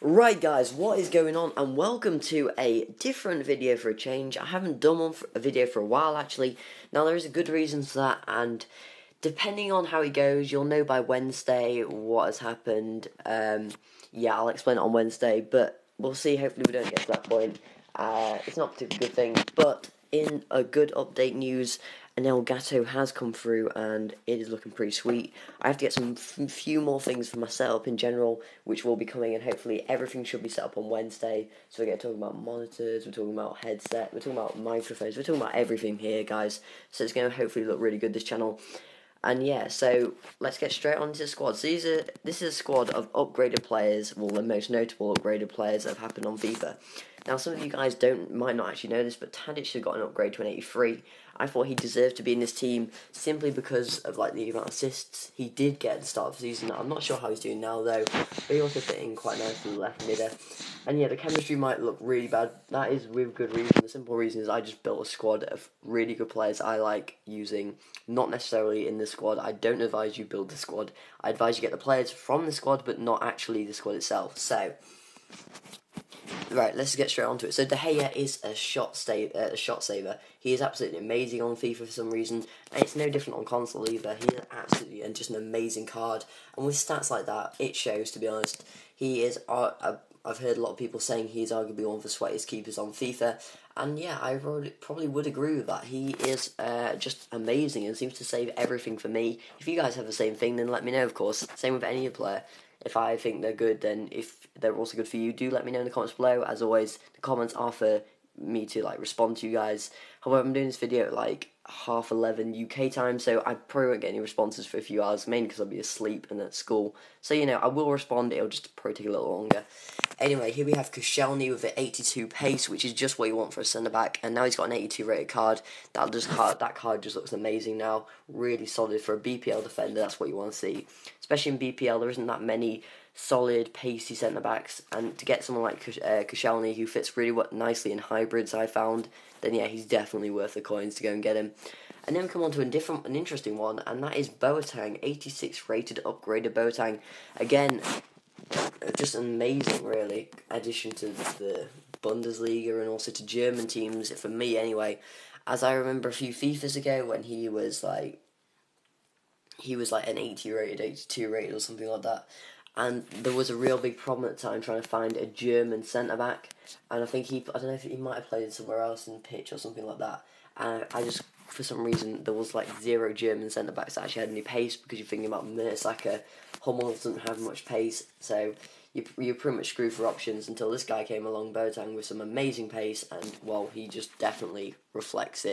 Right guys, what is going on, and welcome to a different video for a change. I haven't done a video for a while actually. Now there is a good reason for that, and depending on how it goes, you'll know by Wednesday what has happened. Yeah, I'll explain it on Wednesday, but we'll see. Hopefully we don't get to that point. It's not a particularly good thing, but in a good update news, an Elgato has come through and it is looking pretty sweet. I have to get some few more things for my setup in general, which will be coming, and hopefully everything should be set up on Wednesday. So we get talking about monitors, we're talking about headset, we're talking about microphones, we're talking about everything here, guys. So it's going to hopefully look really good, this channel. And yeah, so let's get straight on to the squad. So this is a squad of upgraded players, well, the most notable upgraded players that have happened on FIFA. Now, some of you guys might not actually know this, but Tadic got an upgrade to an 83. I thought he deserved to be in this team simply because of like the amount of assists he did get at the start of the season. I'm not sure how he's doing now though, but he also fit in quite nicely left midder. And yeah, the chemistry might look really bad. That is with good reason. The simple reason is I just built a squad of really good players I like using, not necessarily in the squad. I don't advise you build the squad. I advise you get the players from the squad, but not actually the squad itself. So, right, let's get straight onto it. So De Gea is a shot saver. He is absolutely amazing on FIFA for some reason, and it's no different on console either. He is absolutely and just an amazing card, and with stats like that, it shows. To be honest, he is. I've heard a lot of people saying he's arguably one of the sweatiest keepers on FIFA, and yeah, I probably would agree with that. He is just amazing and seems to save everything for me. If you guys have the same thing, then let me know, of course. Same with any player. If I think they're good, then if they're also good for you, do let me know in the comments below. As always, the comments are for me to like respond to you guys. However, I'm doing this video at like 11:30 UK time, so I probably won't get any responses for a few hours, mainly because I'll be asleep and at school. So, you know, I will respond, it'll just probably take a little longer. Anyway, here we have Koscielny with the 82 pace, which is just what you want for a centre-back, and now he's got an 82 rated card. That card just looks amazing now, really solid for a BPL defender. That's what you want to see. Especially in BPL, there isn't that many solid, pacey centre-backs, and to get someone like Koscielny, who fits really nicely in hybrids, I found, then yeah, he's definitely worth the coins to go and get him. And then we come on to an interesting one, and that is Boateng, 86 rated upgraded Boateng. Again, just an amazing, really, addition to the Bundesliga and also to German teams, for me anyway. As I remember a few FIFAs ago when he was like an 80 rated, 82 rated or something like that. And there was a real big problem at the time trying to find a German centre-back. And I think I don't know if he might have played somewhere else in the pitch or something like that. And I just, for some reason, there was like 0 German centre-backs that actually had any pace, because you're thinking about Mertesacker. Hummel doesn't have much pace, so you're pretty much screwed for options until this guy came along, Boateng, with some amazing pace, and, well, he just definitely reflects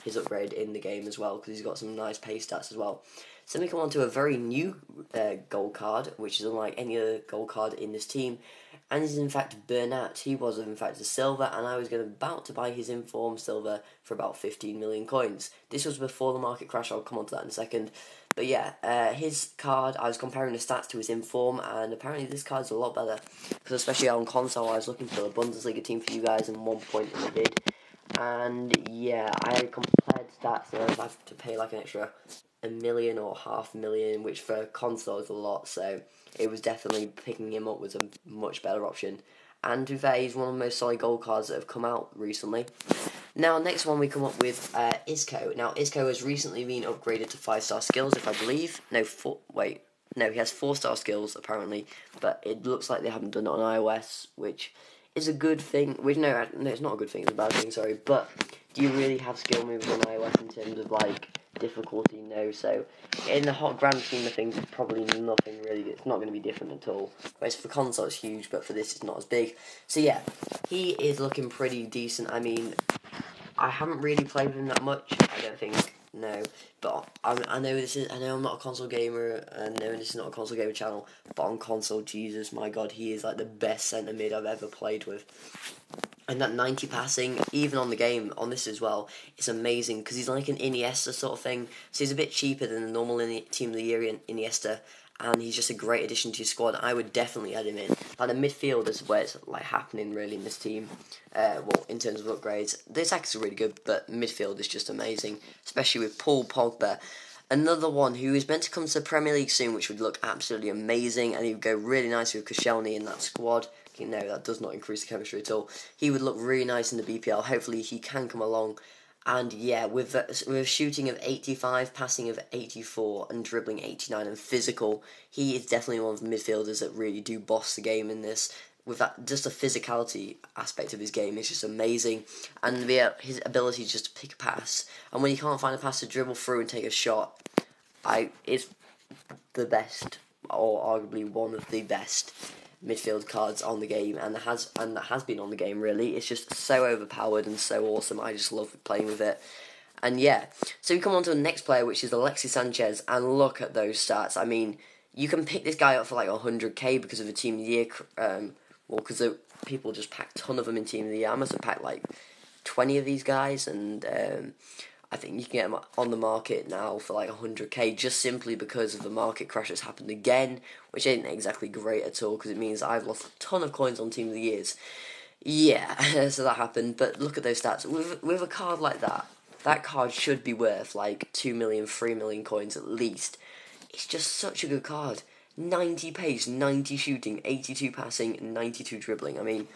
his upgrade in the game as well, because he's got some nice pace stats as well. So we come on to a very new gold card, which is unlike any other gold card in this team, and is in fact Bernat. He was in fact a silver, and I was about to buy his inform silver for about 15 million coins. This was before the market crash. I'll come on to that in a second. But yeah, his card, I was comparing the stats to his inform, and apparently this card's a lot better, because especially on console, I was looking for a Bundesliga team for you guys, and 1 point I did. And yeah, I compared stats, and I have to pay like an extra $1 million or $500,000, which for console is a lot, so it was definitely picking him up was a much better option. And to be fair, he's one of the most solid gold cards that have come out recently. Now, next one we come up with Isco. Now, Isco has recently been upgraded to 5-star skills, if I believe. No, he has 4-star skills, apparently, but it looks like they haven't done it on iOS, which is a good thing. No, it's not a good thing, it's a bad thing, sorry, but do you really have skill moves on iOS in terms of, like, difficulty? No, so in the hot grand scheme of things, it's probably nothing really. It's not going to be different at all. Whereas for console it's huge, but for this it's not as big. So yeah, he is looking pretty decent. I mean, I haven't really played with him that much, I don't think, no, but I know I'm not a console gamer, I know this is not a console gamer channel, but on console, Jesus, my god, he is like the best centre mid I've ever played with. And that 90 passing, even on the game, on this as well, is amazing, because he's like an Iniesta sort of thing, so he's a bit cheaper than the normal Team of the Year Iniesta, and he's just a great addition to your squad. I would definitely add him in. Like, the midfield is where it's like happening really in this team, well, in terms of upgrades. The attack is really good, but midfield is just amazing, especially with Paul Pogba. Another one who is meant to come to the Premier League soon, which would look absolutely amazing, and he would go really nicely with Koscielny in that squad. no, that does not increase the chemistry at all. He would look really nice in the BPL. Hopefully he can come along. And yeah, with shooting of 85, passing of 84, and dribbling 89, and physical, he is definitely one of the midfielders that really do boss the game in this. With that, just the physicality aspect of his game is just amazing, and his ability just to pick a pass, and when you can't find a pass to dribble through and take a shot, it's the best, or arguably one of the best midfield cards on the game, and that has been on the game really. It's just so overpowered and so awesome. I just love playing with it. And yeah, so we come on to the next player, which is Alexis Sanchez, and look at those stats. I mean, you can pick this guy up for like 100k because of the Team of the Year, because people just pack a ton of them in Team of the Year. I must have packed like 20 of these guys, and I think you can get them on the market now for like 100k, just simply because of the market crash that's happened again, which ain't exactly great at all, because it means I've lost a ton of coins on Team of the Years. Yeah, so that happened, but look at those stats. With a card like that, that card should be worth like 2 million, 3 million coins at least. It's just such a good card. 90 pace, 90 shooting, 82 passing, 92 dribbling. I mean,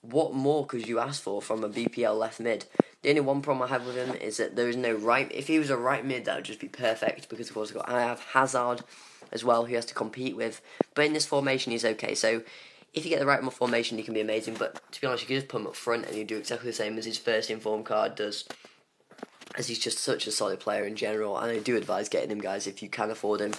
what more could you ask for from a BPL left mid? The only one problem I have with him is that there is no right. If he was a right mid, that would just be perfect, because of course I have Hazard as well, who has to compete with. But in this formation, he's okay. So if you get the right formation, he can be amazing. But to be honest, you can just put him up front and you do exactly the same as his first inform card does, as he's just such a solid player in general. And I do advise getting him, guys, if you can afford him.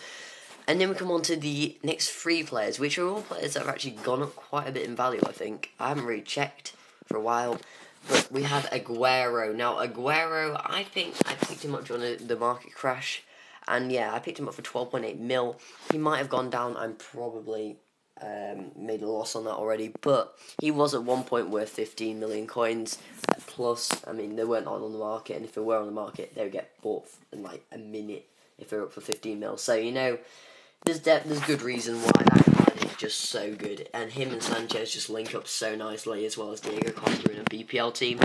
And then we come on to the next three players, which are all players that have actually gone up quite a bit in value, I think. I haven't really checked for a while. But we have Aguero. Now, Aguero, I think I picked him up during the market crash. And yeah, I picked him up for 12.8 mil. He might have gone down. I'm probably made a loss on that already. But he was at one point worth 15 million coins. Plus, I mean, they weren't on the market. And if they were on the market, they would get bought in like a minute if they're up for 15 mil. So, you know, there's good reason why that card is just so good, and him and Sanchez just link up so nicely, as well as Diego Costa in a BPL team.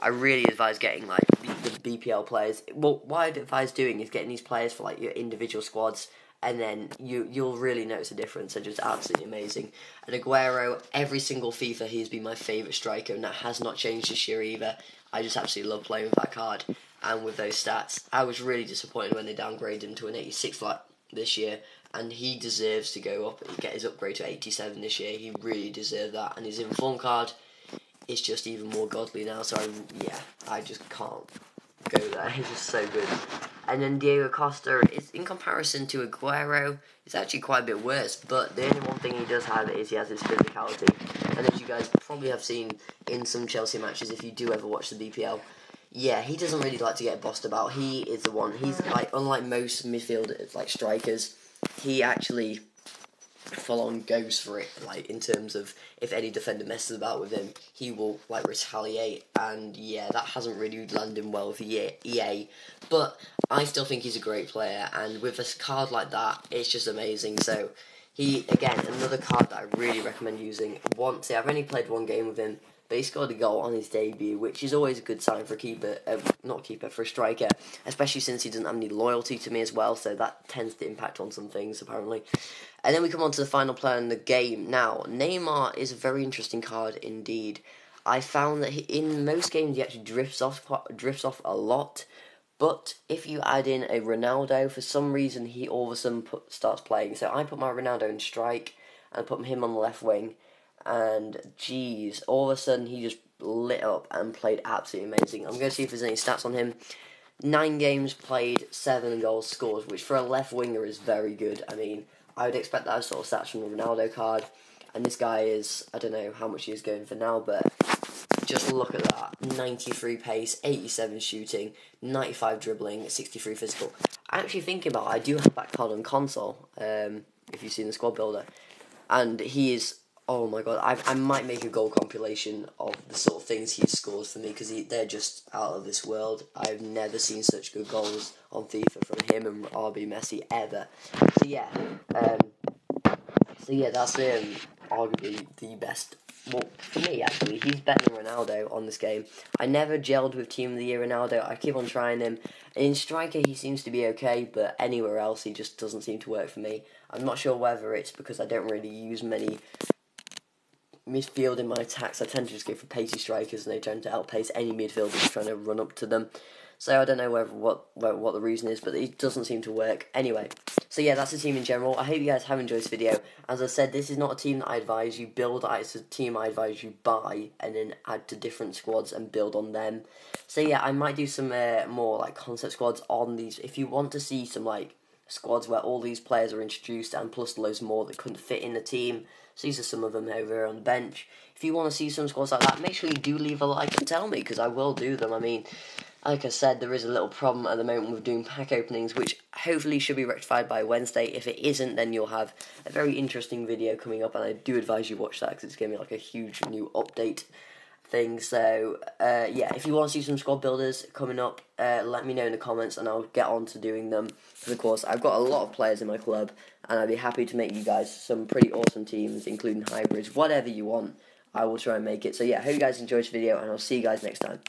I really advise getting like the BPL players. Well, what I'd advise doing is getting these players for like your individual squads, and then you'll really notice a difference. They're just absolutely amazing. And Aguero, every single FIFA, he has been my favourite striker, and that has not changed this year either. I just absolutely love playing with that card and with those stats. I was really disappointed when they downgraded him to an 86 flat this year, and he deserves to go up and get his upgrade to 87 this year. He really deserved that, and his inform card is just even more godly now. So I just can't go there. He's just so good. And then Diego Costa is, in comparison to Aguero, it's actually quite a bit worse. But the only one thing he does have is he has his physicality, and as you guys probably have seen in some Chelsea matches, if you do ever watch the BPL. Yeah, he doesn't really like to get bossed about. He is the one. He's like, unlike most midfielders, like strikers, he actually full on goes for it. Like, in terms of if any defender messes about with him, he will like retaliate. And yeah, that hasn't really landed well with EA. But I still think he's a great player. And with a card like that, it's just amazing. So he, again, another card that I really recommend using. I've only played one game with him, but he scored a goal on his debut, which is always a good sign for a keeper, for a striker, especially since he doesn't have any loyalty to me as well, so that tends to impact on some things, apparently. And then we come on to the final player in the game. Now, Neymar is a very interesting card indeed. I found that in most games he actually drifts off a lot, but if you add in a Ronaldo, for some reason he all of a sudden starts playing. So I put my Ronaldo in strike, and put him on the left wing, and geez, all of a sudden he just lit up and played absolutely amazing. I'm going to see if there's any stats on him. 9 games played, 7 goals scored, which for a left winger is very good. I mean, I would expect that sort of stats from the Ronaldo card, and this guy is, I don't know how much he is going for now, but just look at that. 93 pace, 87 shooting, 95 dribbling, 63 physical. Actually thinking about it, I do have that card on console, if you've seen the squad builder, and he is, oh my god, I might make a goal compilation of the sort of things he scores for me, because they're just out of this world. I've never seen such good goals on FIFA from him and RB Messi ever. So yeah, that's arguably the best. Well, for me, actually, he's better than Ronaldo on this game. I never gelled with Team of the Year Ronaldo. I keep on trying him. In striker, he seems to be okay, but anywhere else, he just doesn't seem to work for me. I'm not sure whether it's because I don't really use many midfield in my attacks, I tend to just go for pacey strikers, and they tend to outpace any midfielders trying to run up to them. So I don't know what the reason is, but it doesn't seem to work. Anyway, so yeah, that's the team in general. I hope you guys have enjoyed this video. As I said, this is not a team that I advise you build. It's a team I advise you buy and then add to different squads and build on them. So yeah, I might do some more like concept squads on these. If you want to see some like squads where all these players are introduced and plus loads more that couldn't fit in the team. So these are some of them over on the bench. If you want to see some squads like that, make sure you do leave a like and tell me, because I will do them. I mean, like I said, there is a little problem at the moment with doing pack openings, which hopefully should be rectified by Wednesday. If it isn't, then you'll have a very interesting video coming up, and I do advise you watch that, because it's going to be like a huge new update thing. So yeah, if you want to see some squad builders coming up, let me know in the comments and I'll get on to doing them. Because of course I've got a lot of players in my club, and I'd be happy to make you guys some pretty awesome teams, including hybrids, whatever you want. I will try and make it. So yeah, I hope you guys enjoyed this video, and I'll see you guys next time.